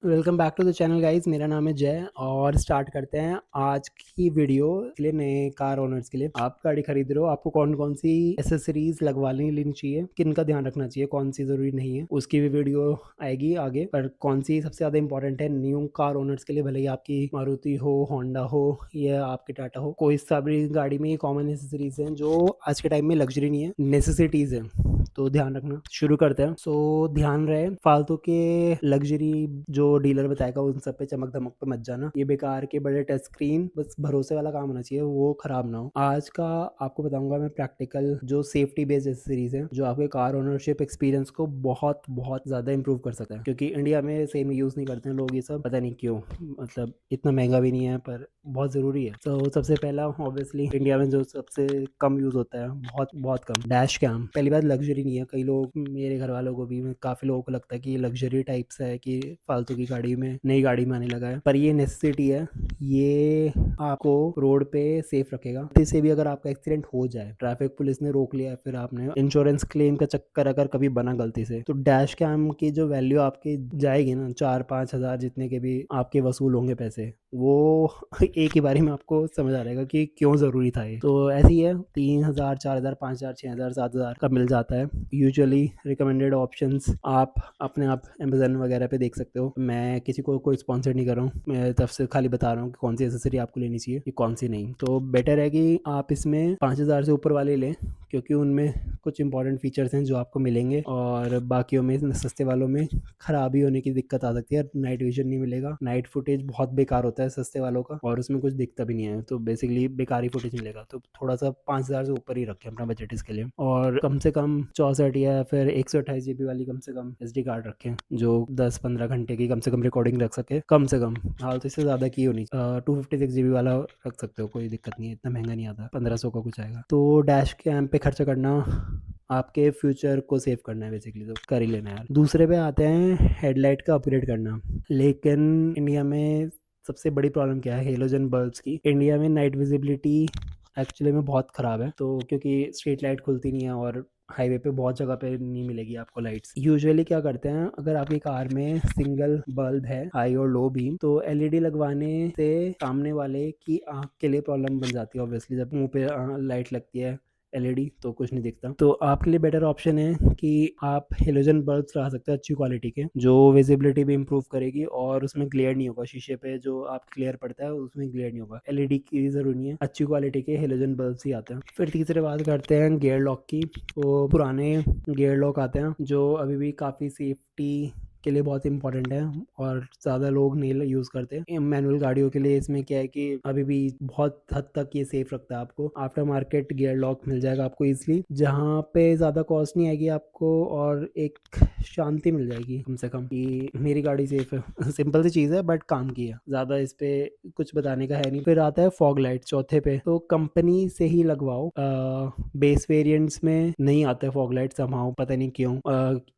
Welcome back to the channel guys. मेरा नाम है जय और स्टार्ट करते हैं आज की वीडियो के लिए। नए कार ओनर्स के लिए, आप गाड़ी खरीद रहे हो, आपको कौन कौन सी एसेसरीज लगवानी लेनी चाहिए, किन का ध्यान रखना चाहिए, कौन सी जरूरी नहीं है, उसकी भी वीडियो आएगी आगे। पर कौन सी सबसे ज्यादा इंपॉर्टेंट है न्यू कार ओनर्स के लिए, भले ही आपकी मारुति हो, होंडा हो या आपकी टाटा हो, कोई सा भी गाड़ी में ये कॉमन एसेसरीज हैं जो आज के टाइम में लग्जरी नहीं है, नेसेसिटीज है। तो ध्यान रखना। शुरू करते हैं। ध्यान रहे, फालतू के लग्जरी जो डीलर बताएगा उन सब पे चमक धमक पे मत जाना। ये बेकार के बड़े टच स्क्रीन बस भरोसे वाला काम होना चाहिए, वो खराब ना हो। आज का आपको बताऊंगा मैं प्रैक्टिकल जो सेफ्टी बेस्ड एसेसरीज हैं जो आपके कार ओनरशिप एक्सपीरियंस को बहुत बहुत ज्यादा इंप्रूव कर सकता है, क्योंकि इंडिया में सेम यूज नहीं करते हैं लोग ये सब, पता नहीं क्यों। मतलब इतना महंगा भी नहीं है पर बहुत जरूरी है। तो सबसे पहला ऑब्वियसली इंडिया में जो सबसे कम यूज होता है, बहुत बहुत कम, डैश कैम। पहली बात लग्जरी नहीं है। कई लोग, मेरे घर वालों को भी, काफी लोगों को लगता है कि ये लग्जरी टाइप्स है कि फालतू की गाड़ी में, नई गाड़ी में आने लगा है, पर ये नेसेसिटी है। ये आपको रोड पे सेफ रखेगा। गलती से भी अगर आपका एक्सीडेंट हो जाए, ट्रैफिक पुलिस ने रोक लिया, फिर आपने इंश्योरेंस क्लेम का चक्कर अगर कभी बना गलती से, तो डैश कैम की जो वैल्यू आपकी जाएगी ना, 4-5 हजार जितने के भी आपके वसूल होंगे पैसे, वो एक ही बारी में आपको समझ आ जाएगा कि क्यों जरूरी था ये। तो ऐसे ही है, 3 हजार, 4 हजार, 5 हजार, 6 हजार, 7 हजार का मिल जाता है। यूजुअली रिकमेंडेड ऑप्शंस आप अपने आप अमेजन वगैरह पे देख सकते हो। मैं किसी को कोई स्पॉन्सर नहीं कर रहा हूँ, मैं तरफ से खाली बता रहा हूँ कि कौन सी एसेसरी आपको लेनी चाहिए कि कौन सी नहीं। तो बेटर है कि आप इसमें 5 हजार से ऊपर वाले लें, क्योंकि उनमें कुछ इंपॉर्टेंट फीचर्स हैं जो आपको मिलेंगे, और बाकियों में, सस्ते वालों में खराबी होने की दिक्कत आ सकती है। नाइट विजन नहीं मिलेगा, नाइट फुटेज बहुत बेकार होता है सस्ते वालों का, और उसमें कुछ दिखता भी नहीं है, तो बेसिकली बेकार ही फुटेज मिलेगा। तो थोड़ा सा 5 हजार से ऊपर ही रखें अपना बजट इसके लिए, और कम से कम 64 या फिर 128 GB वाली कम से कम SD कार्ड रखें, जो 10-15 घंटे की कम से कम रिकॉर्डिंग रख सके, कम से कम। हाल तो इससे ज़्यादा की होनी चाहिए। 256 GB वाला रख सकते हो, कोई दिक्कत नहीं है, इतना महंगा नहीं आता, 1500 का कुछ आएगा। तो डैश कैम पे खर्चा करना आपके फ्यूचर को सेव करना है, बेसिकली तो कर ही लेना है यार। दूसरे पे आते हैं हेडलाइट का अपग्रेड करना। लेकिन इंडिया में सबसे बड़ी प्रॉब्लम क्या है, हेलोजन बल्ब्स की। इंडिया में नाइट विजिबिलिटी एक्चुअली में बहुत ख़राब है, तो क्योंकि स्ट्रीट लाइट खुलती नहीं है, और हाईवे पे बहुत जगह पे नहीं मिलेगी आपको लाइट्स। यूजुअली क्या करते हैं, अगर आपकी कार में सिंगल बल्ब है, हाई और लो बीम, तो एलईडी लगवाने से सामने वाले की आंख के लिए प्रॉब्लम बन जाती है। ऑब्वियसली जब मुंह पे लाइट लगती है एलईडी, तो कुछ नहीं दिखता। तो आपके लिए बेटर ऑप्शन है कि आप हेलोजन बल्ब्स लगा सकते हैं अच्छी क्वालिटी के, जो विजिबिलिटी भी इंप्रूव करेगी, और उसमें ग्लेयर नहीं होगा। शीशे पे जो आप ग्लेयर पड़ता है उसमें ग्लेयर नहीं होगा। एलईडी की जरूरी नहीं है, अच्छी क्वालिटी के हेलोजन बल्ब्स ही आते हैं। फिर तीसरे बात करते हैं गियर लॉक की। वो पुराने गियर लॉक आते हैं जो अभी भी काफ़ी सेफ्टी के लिए बहुत इंपॉर्टेंट है, और ज़्यादा लोग नहीं यूज़ करते। मैनुअल गाड़ियों के लिए इसमें क्या है कि अभी भी बहुत हद तक ये सेफ रखता है आपको। आफ्टर मार्केट गियर लॉक मिल जाएगा आपको इजीली, जहाँ पे ज़्यादा कॉस्ट नहीं आएगी आपको, और एक शांति मिल जाएगी कम से कम कि मेरी गाड़ी सेफ है। सिंपल सी चीज़ है बट काम की है, ज़्यादा इस पे कुछ बताने का है नहीं। फिर आता है फॉग लाइट चौथे पे। तो कंपनी से ही लगवाओ। बेस वेरिएंट्स में नहीं आता है फॉग लाइट, समाओ पता नहीं क्यों।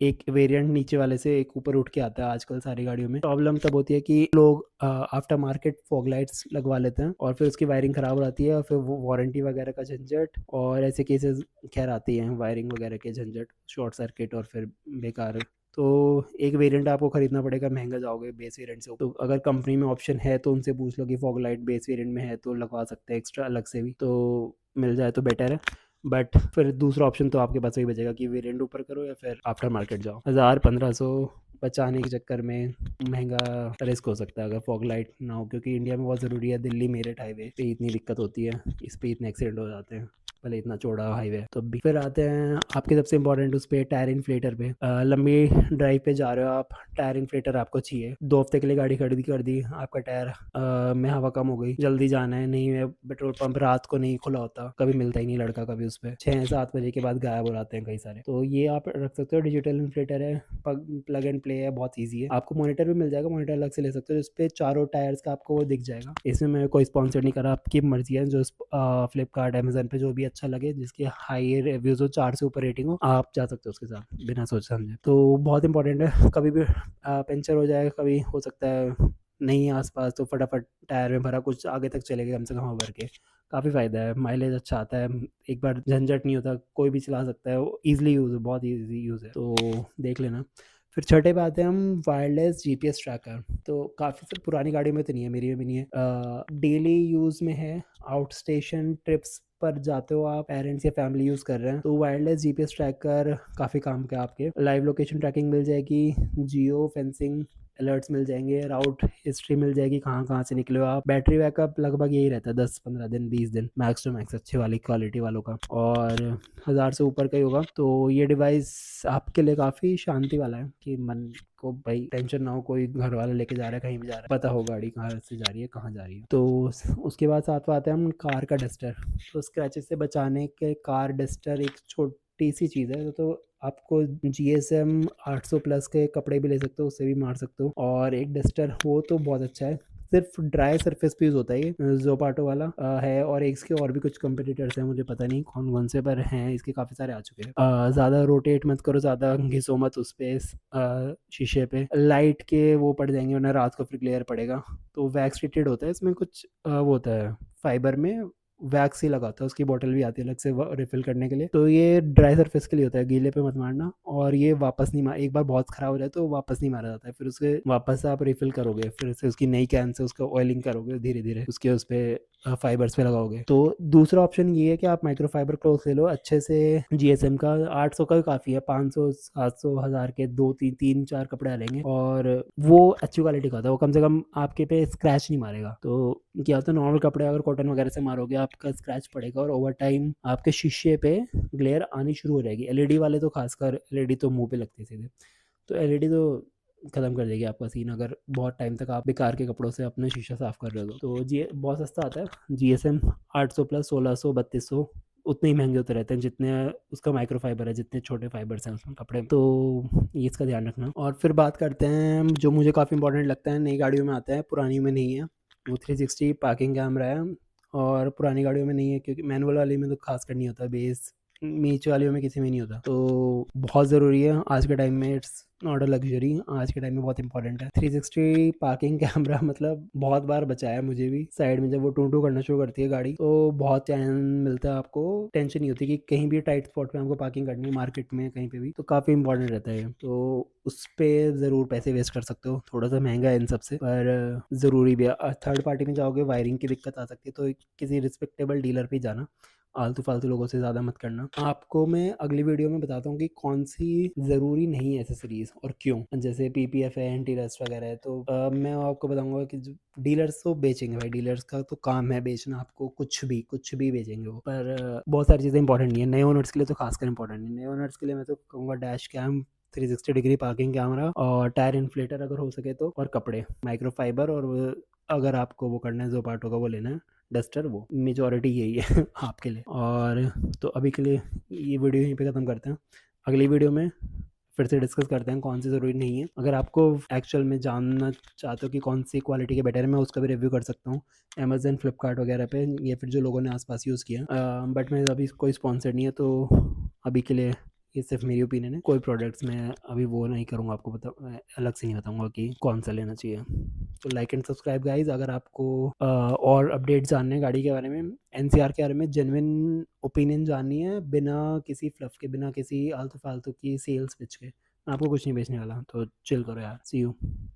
एक वेरिएंट नीचे वाले से एक ऊपर उठ के आता है आजकल सारी गाड़ियों में। प्रॉब्लम तब होती है कि लोग आफ्टर मार्केट फॉग लाइट्स लगवा लेते हैं, और फिर उसकी वायरिंग खराब हो जाती है, और फिर वो वारंटी वगैरह का झंझट, और ऐसे केसेस खैर आती हैं, वायरिंग वगैरह के झंझट, शॉर्ट सर्किट, और फिर बेकार। तो एक वेरिएंट आपको खरीदना पड़ेगा, महंगा जाओगे बेस वेरिएंट से। तो अगर कंपनी में ऑप्शन है तो उनसे पूछ लो कि फॉग लाइट बेस वेरिएंट में है तो लगवा सकते हैं, एक्स्ट्रा अलग से भी तो मिल जाए तो बेटर है। बट फिर दूसरा ऑप्शन तो आपके पास वही बचेगा कि वेरिएंट ऊपर करो या फिर आफ्टर मार्केट जाओ। 1000-1500 बचाने के चक्कर में महंगा रिस्क हो सकता है अगर फॉग लाइट ना हो, क्योंकि इंडिया में बहुत ज़रूरी है। दिल्ली मेरठ हाईवे पे इतनी दिक्कत होती है, इस पे इतने एक्सीडेंट हो जाते हैं, भले इतना चौड़ा हाईवे है तो भी। फिर आते हैं आपके सबसे इंपॉर्टेंट उस पे, टायर इन्फ्लेटर पे। लंबी ड्राइव पे जा रहे हो आप, टायर इन्फ्लेटर आपको चाहिए। 2 हफ्ते के लिए गाड़ी खरीदी कर दी, आपका टायर में हवा कम हो गई, जल्दी जाना है, नहीं है पेट्रोल पंप रात को नहीं खुला होता, कभी मिलता ही नहीं लड़का कभी उस पर, 6-7 बजे के बाद गायब हो जाते हैं कई सारे। तो ये आप रख सकते हो, डिजिटल इन्फ्लेटर है, प्लग एंड प्ले है, बहुत ईजी है। आपको मॉनिटर भी मिल जाएगा, मॉनिटर अलग से ले सकते हो, जिस पे चारों टायर्स का आपको वो दिख जाएगा। इसमें मैं कोई स्पॉन्सर नहीं करा, आपकी मर्जी है। जो फ्लिपकार्ट अमेजन पे जो भी अच्छा लगे, जिसके हाई रिव्यूज हो, 4 से ऊपर रेटिंग हो, आप जा सकते हो उसके साथ बिना सोच समझे। तो बहुत इंपॉर्टेंट है, कभी भी पंचर हो जाए, कभी हो सकता है नहीं आसपास, तो फटाफट टायर में भरा, कुछ आगे तक चलेगा कम से कम हवा भर के, काफ़ी फ़ायदा है, माइलेज अच्छा आता है, एक बार झंझट नहीं होता, कोई भी चला सकता है, ईजिली यूज़ है, बहुत ईजी यूज़ है, तो देख लेना। फिर छठे पे आते हैं हम वायरलेस जीपीएस ट्रैकर। तो काफ़ी सर पुरानी गाड़ी में तो नहीं है, मेरी में भी नहीं है, डेली यूज़ में है। आउट स्टेशन ट्रिप्स पर जाते हो आप, पेरेंट्स या फैमिली यूज़ कर रहे हैं तो वायरलेस जीपीएस ट्रैकर काफ़ी काम का है आपके। लाइव लोकेशन ट्रैकिंग मिल जाएगी, जियो फेंसिंग अलर्ट्स मिल जाएंगे, राउट हिस्ट्री मिल जाएगी, कहाँ कहाँ से निकले हो आप। बैटरी बैकअप लगभग यही रहता है 10-15 दिन 20 दिन मैक्स टू मैक्स, अच्छी वाली क्वालिटी वालों का, और 1000 से ऊपर का ही होगा। तो ये डिवाइस आपके लिए काफ़ी शांति वाला है कि मन को भाई टेंशन ना हो, कोई घर वाला लेके जा रहा है कहीं भी जा रहा है, पता हो गाड़ी कहाँ से जा रही है कहाँ जा रही है। तो उसके बाद साथ आते हैं हम कार का डस्टर। तो स्क्रैचेस से बचाने के कार डस्टर एक छोटी सी चीज़ है। तो आपको GSM 800 प्लस के कपड़े भी ले सकते हो, उससे भी मार सकते हो, और एक डस्टर हो तो बहुत अच्छा है। सिर्फ ड्राई सरफेस पे यूज़ होता है ये, जोपाटो वाला है, और एक इसके और भी कुछ कंपटीटर्स हैं, मुझे पता नहीं कौन कौन से, पर हैं इसके काफ़ी सारे आ चुके हैं। ज़्यादा रोटेट मत करो, ज़्यादा घिसो मत उस पे, शीशे पे लाइट के वो पड़ जाएंगे, वरना रात को फिर ग्लेयर पड़ेगा। तो वैक्स ट्रीटेड होता है इसमें, कुछ वो होता है फाइबर में वैक्स ही लगाता है, उसकी बोतल भी आती है अलग से रिफिल करने के लिए। तो ये ड्राई सरफेस के लिए होता है, गीले पे मत मारना। और ये वापस नहीं मार, एक बार बहुत खराब हो जाए तो वापस नहीं मारा जाता है, फिर उसके वापस आप रिफिल करोगे, फिर से उसकी नई कैन से उसका ऑयलिंग करोगे धीरे धीरे, उसके उस पे फाइबर्स पे लगाओगे। तो दूसरा ऑप्शन ये है कि आप माइक्रोफाइबर क्लॉथ ले लो अच्छे से, GSM का 800 का भी काफ़ी है, 500 700 1000 के दो तीन तीन चार कपड़े आ लेंगे, और वो अच्छी क्वालिटी का था, वो कम से कम आपके पे स्क्रैच नहीं मारेगा। तो क्या होता है, नॉर्मल कपड़े अगर कॉटन वगैरह से मारोगे आपका स्क्रैच पड़ेगा, और ओवर टाइम आपके शीशे पे ग्लेयर आनी शुरू हो जाएगी। LED वाले तो खासकर, LED तो मुंह पे लगती है सीधे, तो LED तो खत्म कर देगी आपका सीन, अगर बहुत टाइम तक आप बेकार के कपड़ों से अपना शीशा साफ कर रहे हो। तो जी बहुत सस्ता आता है GSM 800 प्लस 1600 3200, उतने ही महंगे होते रहते हैं जितने उसका माइक्रोफाइबर है, जितने छोटे फाइबर्स हैं उसमें कपड़े। तो ये इसका ध्यान रखना। और फिर बात करते हैं जो मुझे काफ़ी इंपॉर्टेंट लगता है, नई गाड़ियों में आता है, पुरानी में नहीं है, वो 360 पार्किंग कैमरा है। और पुरानी गाड़ियों में नहीं है क्योंकि मैनुअल वाली में तो खास कर नहीं होता, बेस नीचे वालियों में किसी में नहीं होता। तो बहुत ज़रूरी है आज के टाइम में, इट्स नॉट अ लग्जरी, आज के टाइम में बहुत इंपॉर्टेंट है। 360 पार्किंग कैमरा मतलब बहुत बार बचाया है मुझे भी, साइड में जब वो टू टू करना शुरू करती है गाड़ी तो बहुत चैन मिलता है, आपको टेंशन नहीं होती कि कहीं भी टाइट स्पॉट पे हमको पार्किंग करनी है, मार्केट में कहीं पे भी, तो काफ़ी इंपॉर्टेंट रहता है। तो उस पर ज़रूर पैसे वेस्ट कर सकते हो, थोड़ा सा महंगा है इन सबसे, पर ज़रूरी भी है। थर्ड पार्टी में जाओगे वायरिंग की दिक्कत आ सकती है, तो किसी रिस्पेक्टेबल डीलर पे जाना, आलतू फालतू लोगों से ज़्यादा मत करना। आपको मैं अगली वीडियो में बताता हूँ कि कौन सी ज़रूरी नहीं है एसेसरीज और क्यों, जैसे PPF है, एंटी रस्ट वगैरह है। तो मैं आपको बताऊंगा कि जो डीलर्स तो बेचेंगे भाई, डीलर्स का तो काम है बेचना, आपको कुछ भी बेचेंगे वो, पर बहुत सारी चीज़ें इंपॉर्टेंट नहीं है, नए ओनर्स के लिए तो खासकर इंपॉर्टेंट नहीं। नए ओनर्स के लिए मैं तो कहूँगा dash cam, 360 degree parking camera, और टायर इन्फ्लेटर अगर हो सके तो, और कपड़े माइक्रोफाइबर, और अगर आपको वो करना है जोपाटो का वो लेना है डस्टर, वो मेजॉरिटी यही है आपके लिए। और तो अभी के लिए ये वीडियो यहीं पे ख़त्म करते हैं, अगली वीडियो में फिर से डिस्कस करते हैं कौन सी ज़रूरी नहीं है। अगर आपको एक्चुअल में जानना चाहते हो कि कौन सी क्वालिटी के बेटर है, मैं उसका भी रिव्यू कर सकता हूँ अमेजन फ्लिपकार्ट वगैरह पे, या फिर जो लोगों ने आसपास यूज़ किया। बट मैं अभी कोई स्पॉन्सर नहीं है, तो अभी के लिए ये सिर्फ मेरी ओपिनियन है। कोई प्रोडक्ट्स मैं अभी वो नहीं करूँगा, आपको बता अलग से नहीं बताऊँगा कि कौन सा लेना चाहिए। तो लाइक एंड सब्सक्राइब गाइज। अगर आपको और अपडेट जानने हैं गाड़ी के बारे में, NCR के बारे में जेन्युइन ओपिनियन जाननी है, बिना किसी फ्लफ के, बिना किसी आलतू फालतू की सेल्स पिच के, मैं आपको कुछ नहीं बेचने वाला, तो चिल करो यार, सी यू।